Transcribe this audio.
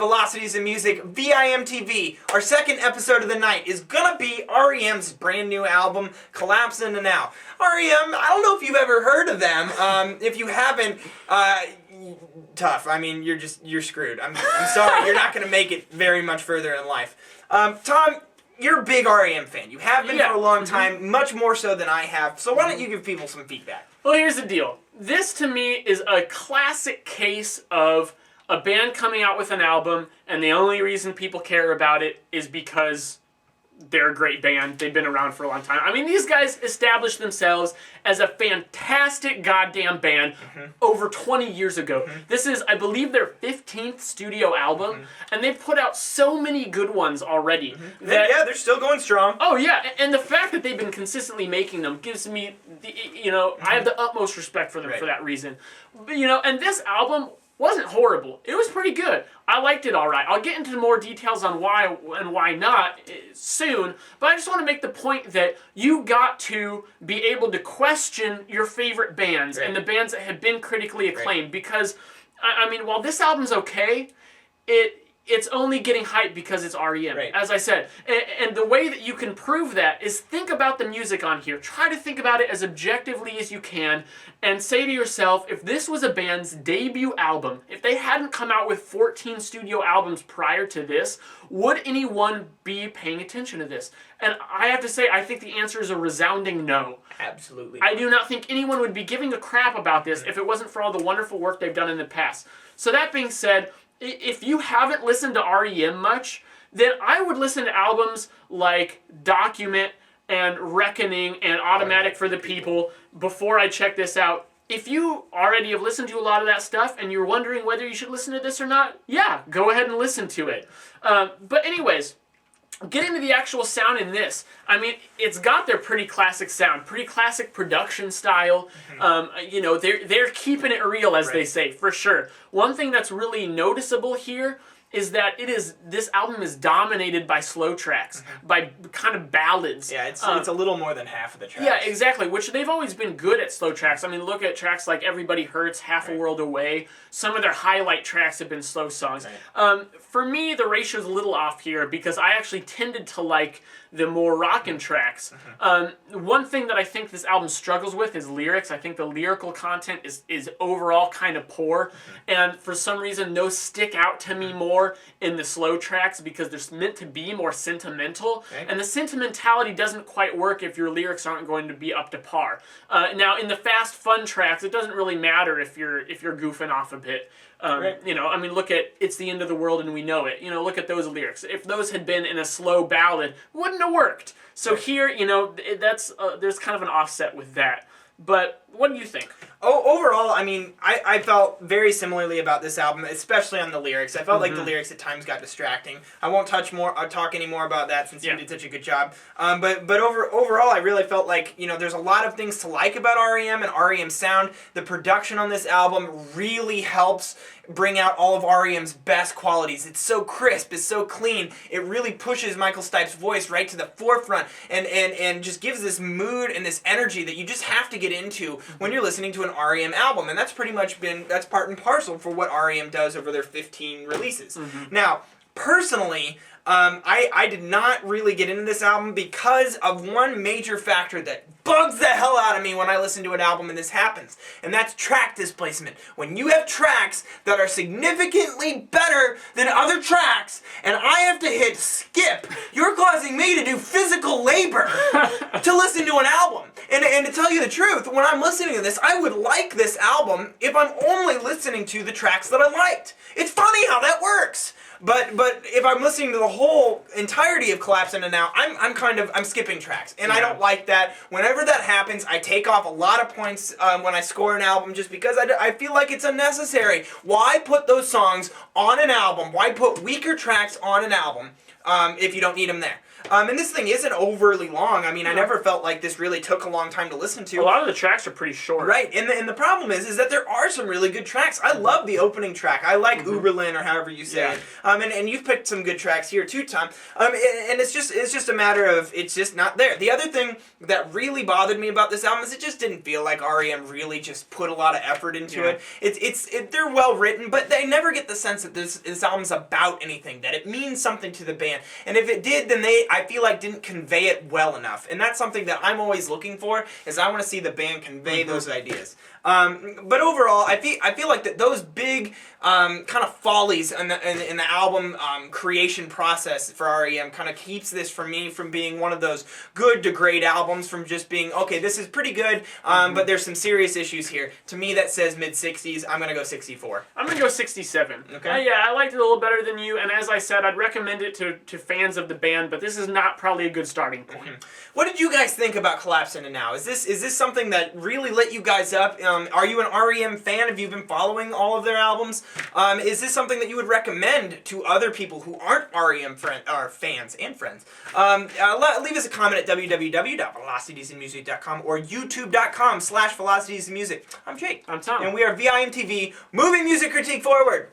Velocities in Music, VIMTV. Our second episode of the night is gonna be R.E.M's brand new album, Collapse Into Now. R.E.M, I don't know if you've ever heard of them. If you haven't, tough. I mean, you're screwed. I'm sorry, you're not gonna make it very much further in life. Tom, you're a big R.E.M fan. You have been for a long time, much more so than I have. So why don't you give people some feedback? Well, here's the deal. This, to me, is a classic case of a band coming out with an album, and the only reason people care about it is because they're a great band. They've been around for a long time. I mean, these guys established themselves as a fantastic goddamn band over 20 years ago. This is, I believe, their 15th studio album, and they've put out so many good ones already. That, yeah, they're still going strong. Oh, yeah, and the fact that they've been consistently making them gives me, I have the utmost respect for them for that reason. But, and this album wasn't horrible. It was pretty good. I liked it all right. I'll get into more details on why and why not soon, but I just want to make the point that you got to be able to question your favorite bands and the bands that have been critically acclaimed because, I mean, while this album's okay, it's only getting hyped because it's R.E.M. As I said. And the way that you can prove that is think about the music on here. Try to think about it as objectively as you can and say to yourself, if this was a band's debut album, if they hadn't come out with 14 studio albums prior to this, would anyone be paying attention to this? And I have to say, I think the answer is a resounding no. Absolutely. I do not think anyone would be giving a crap about this if it wasn't for all the wonderful work they've done in the past. So that being said, if you haven't listened to R.E.M. much, then I would listen to albums like Document and Reckoning and Automatic for the People before I check this out. If you already have listened to a lot of that stuff and you're wondering whether you should listen to this or not, yeah, go ahead and listen to it. But anyways, getting to the actual sound in this, I mean, it's got their pretty classic sound, pretty classic production style. They're keeping it real, as they say, for sure. One thing that's really noticeable here is that this album is dominated by slow tracks, by kind of ballads. Yeah, it's a little more than half of the tracks. Yeah, exactly, which they've always been good at slow tracks. I mean, look at tracks like Everybody Hurts, Half a World Away. Some of their highlight tracks have been slow songs. For me, the ratio's a little off here because I actually tended to like the more rockin' tracks. One thing that I think this album struggles with is lyrics. I think the lyrical content is overall kind of poor, and for some reason those stick out to me more in the slow tracks because they're meant to be more sentimental, and the sentimentality doesn't quite work if your lyrics aren't going to be up to par. Now, in the fast, fun tracks, it doesn't really matter if you're goofing off a bit. I mean, look at It's the End of the World and We Know It. Look at those lyrics. If those had been in a slow ballad, it wouldn't have worked. So here, that's there's kind of an offset with that. But what do you think? Overall, I mean, I felt very similarly about this album, especially on the lyrics. I felt like the lyrics at times got distracting. I won't talk any more about that since you did such a good job. But overall, I really felt like, there's a lot of things to like about R.E.M. and R.E.M's sound. The production on this album really helps bring out all of R.E.M's best qualities. It's so crisp, it's so clean. It really pushes Michael Stipe's voice right to the forefront and just gives this mood and this energy that you just have to get into when you're listening to an R.E.M. album. And that's pretty much that's part and parcel for what R.E.M. does over their 15 releases. Now, personally, I did not really get into this album because of one major factor that bugs the hell out of me when I listen to an album and this happens, and that's track displacement. When you have tracks that are significantly better than other tracks, and I have to hit skip, you're causing me to do physical labor to listen to an album. And to tell you the truth, when I'm listening to this, I would like this album if I'm only listening to the tracks that I liked. It's funny how that works. But if I'm listening to the whole entirety of Collapse Into Now, I'm skipping tracks, and I don't like that. Whenever that happens, I take off a lot of points when I score an album just because I feel like it's unnecessary. Why put those songs on an album? Why put weaker tracks on an album if you don't need them there? And this thing isn't overly long. I mean, I never felt like this really took a long time to listen to. A lot of the tracks are pretty short. Right, and the problem is that there are some really good tracks. I love the opening track. I like Uberlin, or however you say it. And you've picked some good tracks here here too, Tom. And it's just a matter of it's just not there. The other thing that really bothered me about this album is it just didn't feel like R.E.M. really just put a lot of effort into it. They're well written, but they never get the sense that this album's about anything, that it means something to the band. And if it did, then I feel like didn't convey it well enough. And that's something that I'm always looking for, is I want to see the band convey those ideas. But overall, I feel like that those big kind of follies in the album creation process for R.E.M. kind of keeps this for me from being one of those good to great albums, from just being, okay, this is pretty good, but there's some serious issues here. To me, that says mid-60s. I'm going to go 64. I'm going to go 67. Okay. Yeah, I liked it a little better than you, and as I said, I'd recommend it to fans of the band, but this is not probably a good starting point. What did you guys think about Collapse Into Now? Is this something that really lit you guys up? Are you an R.E.M. fan? Have you been following all of their albums? Is this something that you would recommend to other people who aren't R.E.M. fans and friends? Leave us a comment at www.velocitiesandmusic.com or youtube.com/velocitiesandmusic. I'm Jake. I'm Tom. And we are VIMTV, moving music critique forward.